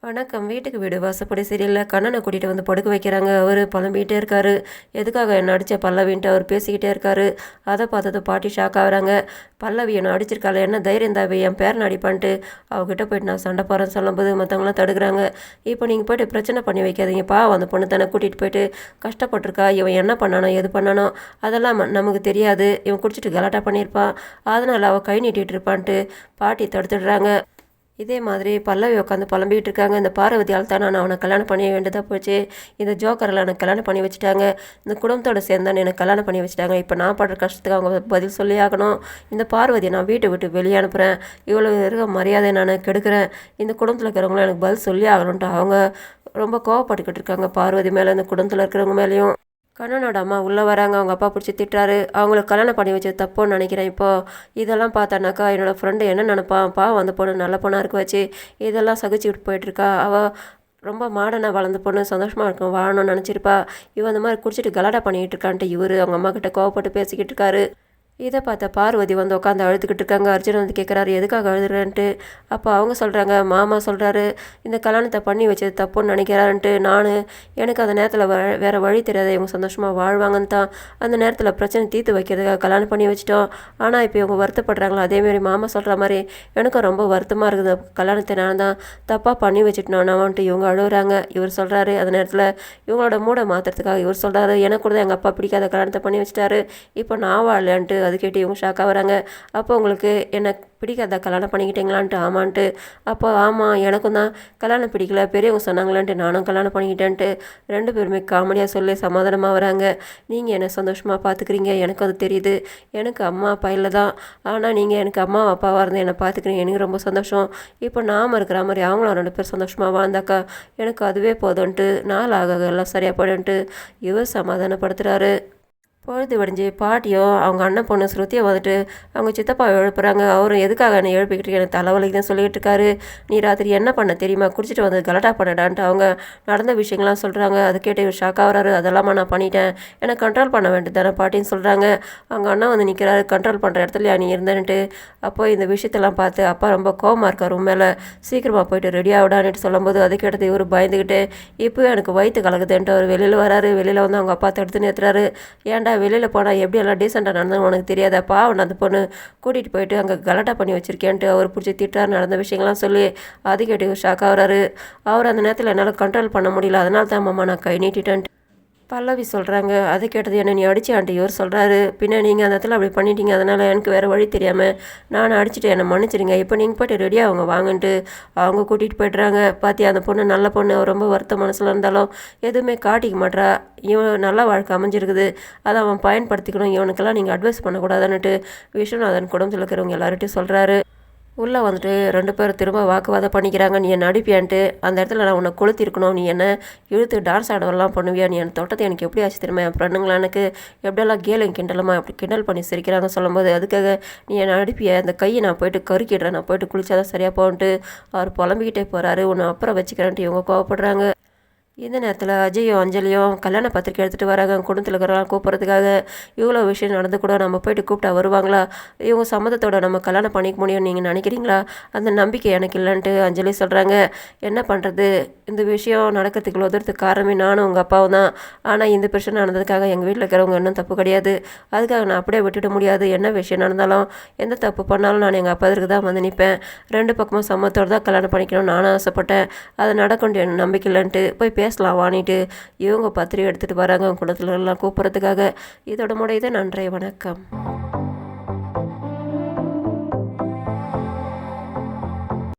வணக்கம். வீட்டுக்கு வீடு வாசப்படி சரியில்ல. கண்ணனை கூட்டிகிட்டு வந்து படுக்க வைக்கிறாங்க. அவர் புலம்பிகிட்டே இருக்காரு. எதுக்காக என்ன அடித்த பல்லவின்ட்டு அவர் பேசிக்கிட்டே இருக்காரு. அதை பார்த்தது பாட்டி ஷாக் ஆகுறாங்க. பல்லவி என்ன அடிச்சிருக்காள், என்ன தைரியம் தாவி என் பேரனை அடிப்பான்ட்டு அவகிட்ட போயிட்டு நான் சண்டை போகிறேன்னு சொல்லும்போது மற்றவங்களாம் தடுக்கிறாங்க. இப்போ நீங்கள் போய்ட்டு பிரச்சனை பண்ணி வைக்காதீங்கப்பா, அந்த பொண்ணு தானே கூட்டிகிட்டு போயிட்டு கஷ்டப்பட்டிருக்கா, இவன் என்ன பண்ணானோ எது பண்ணானோ அதெல்லாம் நமக்கு தெரியாது, இவன் குடிச்சிட்டு கலாட்டா பண்ணியிருப்பான், அதனால் அவள் கை நீட்டிகிட்டு இருப்பான்ட்டு பாட்டி தடுத்துடுறாங்க. இதே மாதிரி பல்லவி உட்காந்து புலம்பிகிட்டு இருக்காங்க. இந்த பார்வதியால் தான் நான் அவனை கல்யாணம் பண்ண வேண்டியதாக போச்சு, இந்த ஜோக்கரில் எனக்கு கல்யாணம் பண்ணி வச்சுட்டாங்க, இந்த குடும்பத்தோடு சேர்ந்தானே எனக்கு கல்யாணம் பண்ணி வச்சுட்டாங்க, இப்போ நான் படுற கஷ்டத்துக்கு அவங்க பதில் சொல்லி ஆகணும், இந்த பார்வதியை நான் வீட்டை விட்டு வெளியே அனுப்புகிறேன், இவ்வளோ இருக்க மரியாதை நான் கெடுக்கிறேன், இந்த குடும்பத்தில் இருக்கிறவங்களும் எனக்கு பதில் சொல்லி ஆகணுன்ட்டு அவங்க ரொம்ப கோவப்பட்டுக்கிட்டு இருக்காங்க பார்வதி மேலே, இந்த குடும்பத்தில் இருக்கிறவங்க மேலேயும். கண்ணனோட அம்மா உள்ளே வராங்க. அவங்க அப்பா பிடிச்சி திட்டுறாரு. அவங்களுக்கு கல்யாணம் பண்ணி வச்சது தப்போன்னு நினைக்கிறேன். இப்போது இதெல்லாம் பார்த்தானாக்கா என்னோடய ஃப்ரெண்டு என்ன நினைப்பான், பாவம் அந்த பொண்ணு நல்ல பொண்ணாக இருக்க வச்சு இதெல்லாம் சகிச்சுக்கிட்டு போயிட்டுருக்கா, அவள் ரொம்ப மாடனாக வளர்ந்த பொண்ணு சந்தோஷமாக இருக்கும் வாழணும்னு நினச்சிருப்பா, இவன் அந்த மாதிரி குடிச்சிட்டு கலாட்டா பண்ணிக்கிட்டு இருக்கான்ட்டு இவர் அவங்க அம்மா கிட்ட கோவப்பட்டு பேசிக்கிட்டு இருக்காரு. இதை பார்த்த பார்வதி வந்து உட்காந்து அழுதுகிட்டு இருக்காங்க. அர்ஜுன் வந்து கேட்குறாரு எதுக்காக அழுதுறேன்ட்டு. அப்போ அவங்க சொல்கிறாங்க, மாமா சொல்கிறாரு இந்த கல்யாணத்தை பண்ணி வச்சது தப்புன்னு நினைக்கிறாருன்ட்டு. எனக்கு அந்த நேரத்தில் வேறு வழி தெரியாது, இவங்க சந்தோஷமாக வாழ்வாங்கன்னு தான் அந்த நேரத்தில் பிரச்சனை தீர்த்து வைக்கிறதுக்காக கல்யாணம் பண்ணி வச்சிட்டோம். ஆனால் இப்போ இவங்க வருத்தப்படுறாங்களா, அதேமாரி மாமா சொல்கிற மாதிரி எனக்கும் ரொம்ப வருத்தமாக இருக்குது, கல்யாணத்தை நான் தான் தப்பாக பண்ணி வச்சுட்டோன்னான்ட்டு இவங்க அழுகுறாங்க. இவர் சொல்கிறாரு அந்த நேரத்தில் இவங்களோட மூடை மாற்றுறதுக்காக இவர் சொல்கிறாரு, எனக்கு கூட எங்கள் அப்பா பிடிக்காத கல்யாணத்தை பண்ணி வச்சுட்டாரு, இப்போ நான் வாழலான்ட்டு. அது கேட்டு இவங்க ஷாக்காக வராங்க. அப்போ உங்களுக்கு என்ன பிடிக்காத கல்யாணம் பண்ணிக்கிட்டீங்களான்ட்டு. ஆமான்ட்டு. அப்போ ஆமாம் எனக்கும் தான் கல்யாணம் பிடிக்கல, பெரியவங்க சொன்னாங்களான்ட்டு நானும் கல்யாணம் பண்ணிக்கிட்டேன்ட்டு ரெண்டு பேருமே காமெடியாக சொல்லி சமாதானமாக வராங்க. நீங்கள் என்னை சந்தோஷமாக பார்த்துக்கிறீங்க, எனக்கு அது தெரியுது, எனக்கு அம்மா அப்பா இல்லை தான், ஆனால் நீங்கள் எனக்கு அம்மா அப்பாவாக இருந்து என்னை பார்த்துக்கிறீங்க, எனக்கு ரொம்ப சந்தோஷம். இப்போ நாம் இருக்கிற மாதிரி அவங்களும் ரெண்டு பேர் சந்தோஷமாக வாழ்ந்தாக்கா எனக்கு அதுவே போதும்ன்ட்டு நாள் ஆக எல்லாம் சரியாக போடுன்ட்டு இவர் சமாதானப்படுத்துகிறாரு. பொழுது வடிஞ்சு பாட்டியும் அவங்க அண்ணன் பொண்ணு ஸ்ருதியை வந்துட்டு அவங்க சித்தப்பா எழுப்புறாங்க. அவரும் எதுக்காக என்னை எழுப்பிக்கிட்டு எனக்கு தலைவலிக்கு தான் சொல்லிகிட்டு இருக்காரு, நீ ராத்திரி என்ன பண்ண தெரியுமா, குடிச்சிட்டு வந்து கலட்டா பண்ணடான்ட்டு அவங்க நடந்த விஷயங்கள்லாம் சொல்கிறாங்க. அதை கேட்டு இவர் ஷாக்காக வராரு. அதெல்லாமா நான் பண்ணிட்டேன், என்னை கண்ட்ரோல் பண்ண வேண்டியது தானே பாட்டின்னு சொல்கிறாங்க. அவங்க அண்ணன் வந்து நிற்கிறாரு, கண்ட்ரோல் பண்ணுற இடத்துல நீ இருந்தேன்ட்டு. அப்போ இந்த விஷயத்தெல்லாம் பார்த்து அப்பா ரொம்ப கோவமாக இருக்கார் உண்மையில, சீக்கிரமாக போயிட்டு ரெடி ஆகிடான்ட்டு சொல்லும்போது அதை கேட்டது இவர் பயந்துக்கிட்டு இப்போயும் எனக்கு வயிற்று கலக்குதுன்ட்டு அவர் வெளியில் வராரு. வெளியில் வந்து அவங்க அப்பா தடுத்து நிறுத்துறாரு. ஏன்டா வெளியில் போனால் எப்படி எல்லாம் டீசெண்டாக நடந்தால் உனக்கு தெரியாதாப்பா, அவனை அந்த பொண்ணு கூட்டிகிட்டு போயிட்டு அங்கே கலாட்டா பண்ணி வச்சிருக்கேன்ட்டு அவர் பிடிச்சி திட்டார். நடந்த விஷயங்கள்லாம் சொல்லி அது கேட்டு ஷாக் ஆகுறாரு. அவர் அந்த நேரத்தில் என்னால் கண்ட்ரோல் பண்ண முடியல, அதனால தான் மாமா நான் கை நீட்டிட்டேன்ட்டு பல்லவி சொல்கிறாங்க. அதை கேட்டது என்ன நீ அடிச்சான்ட்டு இவர் சொல்கிறாரு. பின்ன நீங்கள் அந்த இடத்துல அப்படி பண்ணிட்டீங்க, அதனால் எனக்கு வேறு வழி தெரியாமல் நான் அடிச்சுட்டு என்னை மன்னிச்சிடுங்க, இப்போ நீங்கள் போய்ட்டு ரெடியாக அவங்க வாங்கன்ட்டு அவங்க கூட்டிகிட்டு போய்ட்றாங்க. பார்த்தியா அந்த பொண்ணு நல்ல பொண்ணு, ரொம்ப வருத்த மனசில் இருந்தாலும் எதுவுமே காட்டிக்க மாட்டா, இவன் நல்ல வாழ்க்கை அமைஞ்சிருக்குது, அதை அவன் பயன்படுத்திக்கணும், இவனுக்கெல்லாம் நீங்கள் அட்வைஸ் பண்ணக்கூடாதுன்னுட்டு விஸ்வநாதன் குடும்பத்தில் இருக்கிறவங்க எல்லார்ட்டையும் சொல்கிறாரு. உள்ளே வந்துட்டு ரெண்டு பேரும் திரும்ப வாக்குவாதம் பண்ணிக்கிறாங்க. நீ என்னை அடிப்பியான்ட்டு, அந்த இடத்துல நான் உன்னை கொளுத்திருக்கணும், நீ என்ன இழுத்து டான்ஸ் ஆடவெல்லாம் பண்ணுவியா, நீ என் தோட்டத்தை எனக்கு எப்படி ஆச்சு தெரியுமா, என் ஃப்ரெண்டுங்களா எனக்கு எப்படியெல்லாம் கேளுங்க கிண்டலமா அப்படி கிண்டல் பண்ணி சிரிக்கிறாங்க சொல்லும்போது, அதுக்காக நீ என்னை அடிப்பிய அந்த கையை நான் போயிட்டு கருக்கிடுறேன், நான் போயிட்டு குளிச்சாதான் சரியாக போன்ட்டு அவர் புலம்பிக்கிட்டே போகிறாரு. உன்னை அப்புறம் வச்சுக்கிறேன்ட்டு இவங்க கோவப்படுறாங்க. இந்த நேரத்தில் அஜயும் அஞ்சலியும் கல்யாண பத்திரிக்கை எடுத்துகிட்டு வராங்க குடும்பத்தில் இருக்கிறவங்க கூப்பிட்றதுக்காக. இவ்வளோ விஷயம் நடந்து கூட நம்ம போயிட்டு கூப்பிட்டா வருவாங்களா, இவங்க சம்மதத்தோட நம்ம கல்யாணம் பண்ணிக்க முடியும்னு நீங்கள் நினைக்கிறீங்களா, அந்த நம்பிக்கை எனக்கு இல்லைன்ட்டு அஞ்சலி சொல்கிறாங்க. என்ன பண்ணுறது, இந்த விஷயம் நடக்கிறதுக்கு உதறதுக்கு காரணமே நானும் உங்கள் அப்பாவும் தான், ஆனால் இந்த பிரச்சனை நடந்ததுக்காக எங்கள் வீட்டில் இருக்கிறவங்க இன்னும் தப்பு கிடையாது, அதுக்காக நான் அப்படியே விட்டுட முடியாது, என்ன விஷயம் நடந்தாலும் எந்த தப்பு பண்ணாலும் நான் எங்கள் அப்பா தான் வந்து நிற்பேன், ரெண்டு பக்கமும் சம்மத்தோடு தான் கல்யாணம் பண்ணிக்கணும்னு நானும் ஆசைப்பட்டேன், அதை நடக்கணும் எனக்கு நம்பிக்கை இல்லைன்ட்டு போய் பேசலாம் வாணிட்டு இவங்க பத்திரிகை எடுத்துகிட்டு வராங்க குளத்துல எல்லாம் கூப்பிட்றதுக்காக. இதோட முடியுது. நன்றி, வணக்கம்.